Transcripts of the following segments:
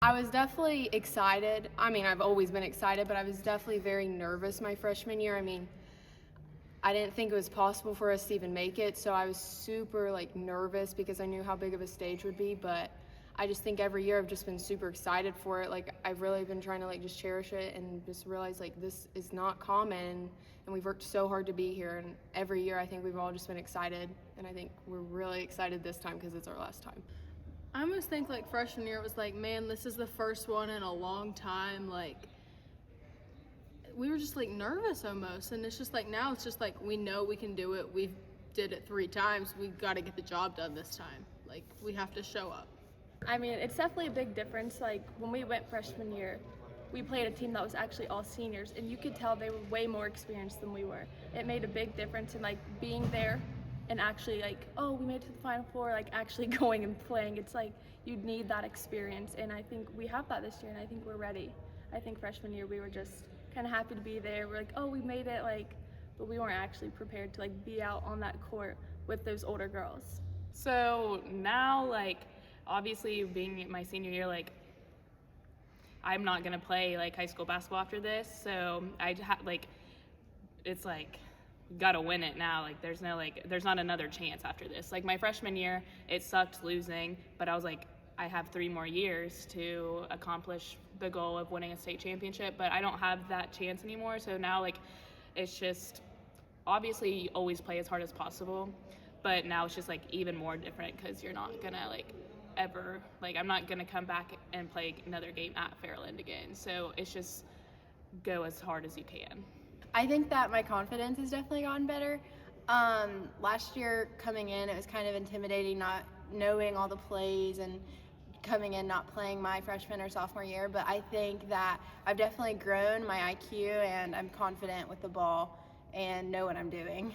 I was definitely excited. I mean, I've always been excited, but I was definitely very nervous my freshman year. I mean, I didn't think it was possible for us to even make it, so I was super nervous because I knew how big of a stage would be, but I just think every year I've just been super excited for it. Like, I've really been trying to just cherish it and just realize this is not common, and we've worked so hard to be here, and every year I think we've all just been excited, and I think we're really excited this time because it's our last time. I almost think freshman year it was man, this is the first one in a long time. We were just nervous almost, and it's just now it's just we know we can do it. We did it 3 times. We got to get the job done this time. We have to show up. I mean, it's definitely a big difference. When we went freshman year, we played a team that was actually all seniors, and you could tell they were way more experienced than we were. It made a big difference in being there and actually oh, we made it to the Final Four, actually going and playing. It's you need that experience, and I think we have that this year, and I think we're ready. I think freshman year we were just kind of happy to be there. We're oh, we made it, but we weren't actually prepared to be out on that court with those older girls. So now, obviously being my senior year, I'm not gonna play high school basketball after this, so it's gotta win it now. There's no there's not another chance after this. My freshman year, it sucked losing, but I was I have 3 more years to accomplish the goal of winning a state championship, but I don't have that chance anymore. So now it's just, obviously you always play as hard as possible, but now it's just even more different because you're not gonna ever, I'm not gonna come back and play another game at Fairland again. So it's just go as hard as you can. I think that my confidence has definitely gotten better. Last year coming in, it was kind of intimidating not knowing all the plays and coming in not playing my freshman or sophomore year, but I think that I've definitely grown my IQ and I'm confident with the ball and know what I'm doing.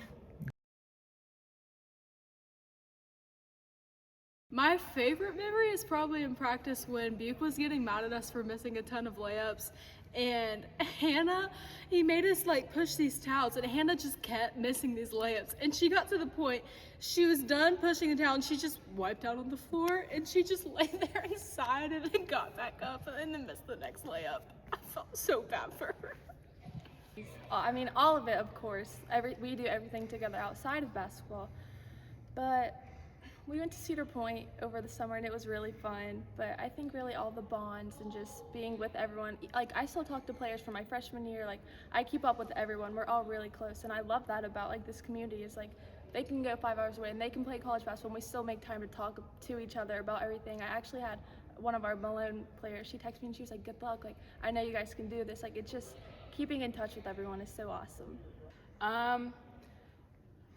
My favorite memory is probably in practice when Buke was getting mad at us for missing a ton of layups, and Hannah, he made us push these towels, and Hannah just kept missing these layups, and she got to the point she was done pushing the towel and she just wiped out on the floor, and she just lay there and sighed and then got back up and then missed the next layup. I felt so bad for her. I mean, all of it, of course. We do everything together outside of basketball, but we went to Cedar Point over the summer and it was really fun, but I think really all the bonds and just being with everyone, I still talk to players from my freshman year, I keep up with everyone. We're all really close, and I love that about this community is they can go 5 hours away and they can play college basketball and we still make time to talk to each other about everything. I actually had one of our Malone players, she texted me and she was good luck, I know you guys can do this. It's just keeping in touch with everyone is so awesome.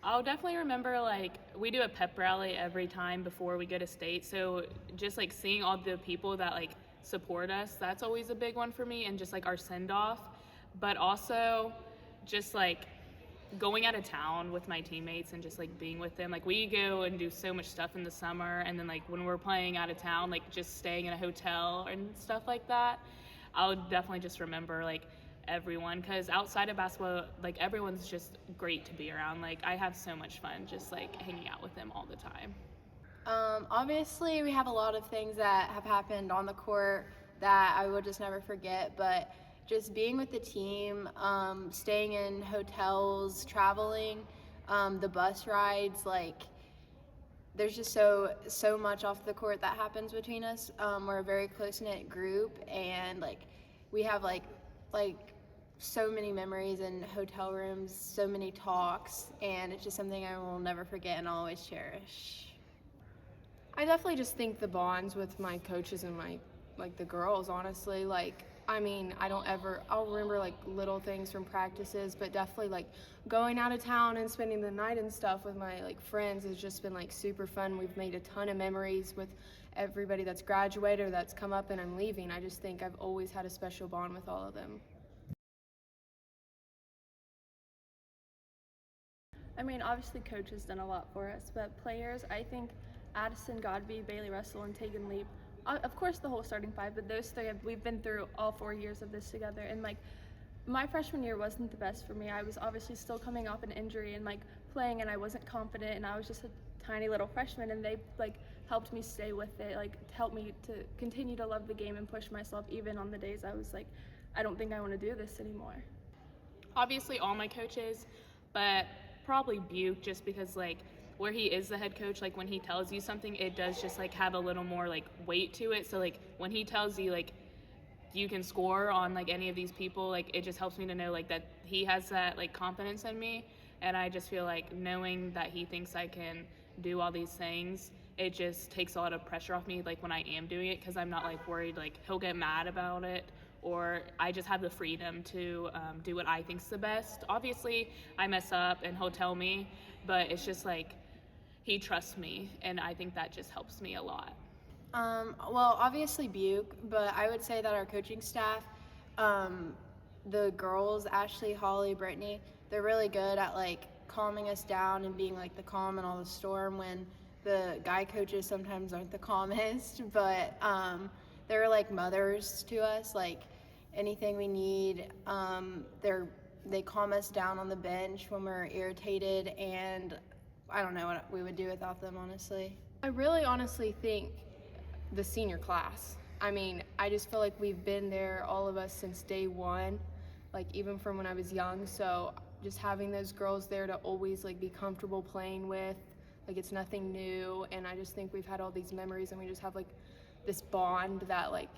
I'll definitely remember we do a pep rally every time before we go to state, so just seeing all the people that support us, that's always a big one for me, and just our send-off, but also just going out of town with my teammates and just being with them. We go and do so much stuff in the summer, and then when we're playing out of town, just staying in a hotel and stuff like that. I'll definitely just remember everyone, because outside of basketball, everyone's just great to be around. I have so much fun just hanging out with them all the time. Obviously we have a lot of things that have happened on the court that I will just never forget, but just being with the team, staying in hotels, traveling, the bus rides, there's just so much off the court that happens between us. We're a very close-knit group, and we have so many memories in hotel rooms, so many talks, and it's just something I will never forget and always cherish. I definitely just think the bonds with my coaches and my the girls, honestly, I mean, I'll remember little things from practices, but definitely going out of town and spending the night and stuff with my friends has just been super fun. We've made a ton of memories with everybody that's graduated or that's come up and I'm leaving. I just think I've always had a special bond with all of them. I mean, obviously Coach has done a lot for us, but players, I think Addison Godby, Bailey Russell, and Tegan Leap, of course the whole starting 5, but those 3, we've been through all 4 years of this together, and my freshman year wasn't the best for me. I was obviously still coming off an injury and playing, and I wasn't confident, and I was just a tiny little freshman, and they helped me stay with it, like helped me to continue to love the game and push myself even on the days I was like, I don't think I want to do this anymore. Obviously all my coaches, but probably Buke, just because like where he is the head coach, like when he tells you something, it does just like have a little more like weight to it. So like when he tells you like you can score on like any of these people, like it just helps me to know like that he has that like confidence in me. And I just feel like knowing that he thinks I can do all these things, it just takes a lot of pressure off me like when I am doing it, because I'm not like worried like he'll get mad about it, or I just have the freedom to do what I think's the best. Obviously I mess up and he'll tell me, but it's just like he trusts me, and I think that just helps me a lot. Well, obviously Buke, but I would say that our coaching staff, the girls, Ashley, Holly, Brittany, they're really good at like calming us down and being like the calm in all the storm, when the guy coaches sometimes aren't the calmest, but they're like mothers to us. Like anything we need, they calm us down on the bench when we're irritated, and I don't know what we would do without them, honestly. I really honestly think the senior class. I mean, I just feel like we've been there, all of us, since day one, like even from when I was young. So just having those girls there to always like be comfortable playing with, like it's nothing new. And I just think we've had all these memories, and we just have like this bond that like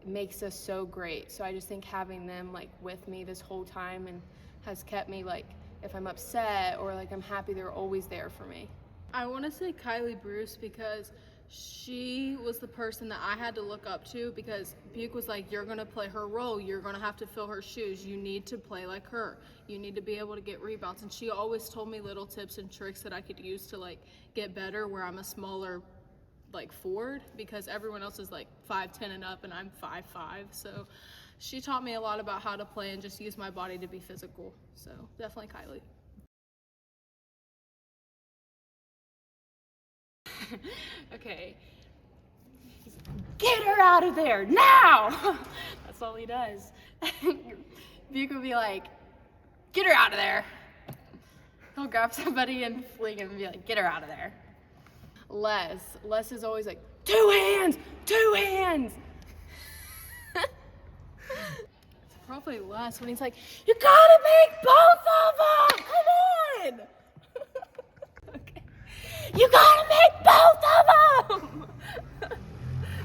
makes us so great. So I just think having them like with me this whole time and has kept me like, if I'm upset or like I'm happy, they're always there for me. I want to say Kylie Bruce, because she was the person that I had to look up to, because Buke was like, you're going to play her role. You're going to have to fill her shoes. You need to play like her. You need to be able to get rebounds. And she always told me little tips and tricks that I could use to like get better where I'm a smaller like forward, because everyone else is like 5'10" and up and I'm 5'5". So she taught me a lot about how to play and just use my body to be physical. So definitely Kylie. Okay. Get her out of there now! That's all he does. Buke would be like, get her out of there. He'll grab somebody and fling him and be like, get her out of there. Les is always like, 2 hands, 2 hands. It's probably Les when he's like, You gotta make both of them. Come on. okay. You gotta make both of them.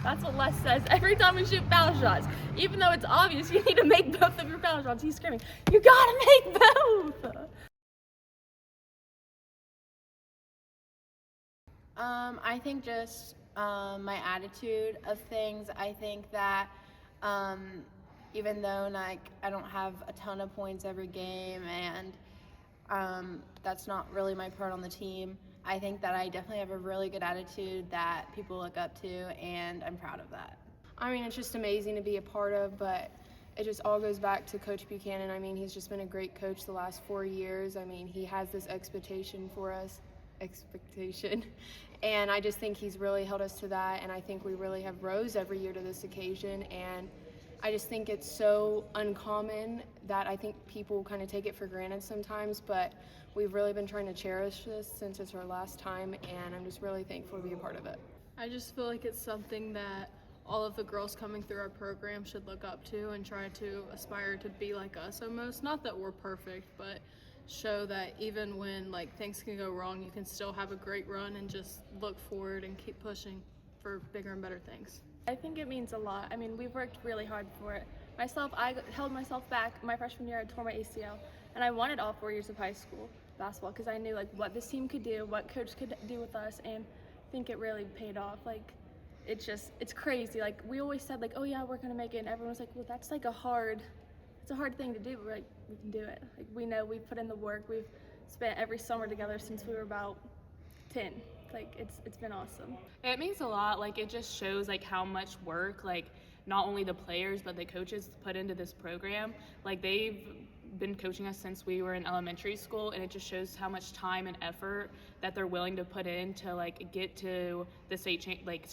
That's what Les says every time we shoot foul shots. Even though it's obvious you need to make both of your foul shots, he's screaming, you gotta make both! I think just my attitude of things. I think that even though like I don't have a ton of points every game, and that's not really my part on the team, I think that I definitely have a really good attitude that people look up to, and I'm proud of that. I mean, it's just amazing to be a part of, but it just all goes back to Coach Buchanan. I mean, he's just been a great coach the last 4 years. I mean, he has this expectation for us, and I just think he's really held us to that, and I think we really have rose every year to this occasion, and I just think it's so uncommon that I think people kind of take it for granted sometimes, but we've really been trying to cherish this since it's our last time, and I'm just really thankful to be a part of it. I just feel like it's something that all of the girls coming through our program should look up to and try to aspire to be like us almost. Not that we're perfect, but show that even when like things can go wrong, you can still have a great run and just look forward and keep pushing for bigger and better things. I think it means a lot. I mean, we've worked really hard for it. I held myself back my freshman year. I tore my ACL, and I wanted all 4 years of high school basketball because I knew like what this team could do, what coach could do with us, and I think it really paid off. Like, it's crazy. Like, we always said like, oh yeah, we're gonna make it, and everyone's like, well, that's like a hard thing to do. We're like, we can do it. Like, we know we've put in the work. We've spent every summer together since we were about 10. Like, it's been awesome. It means a lot. Like, it just shows like how much work like not only the players but the coaches put into this program. Like, they've been coaching us since we were in elementary school, and it just shows how much time and effort that they're willing to put in to like get to the state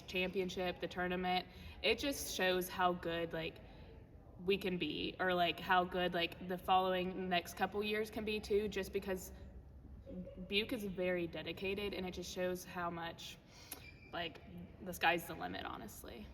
championship, the tournament. It just shows how good like we can be, or like how good like the following next couple years can be too, just because Buke is very dedicated, and it just shows how much like the sky's the limit, honestly.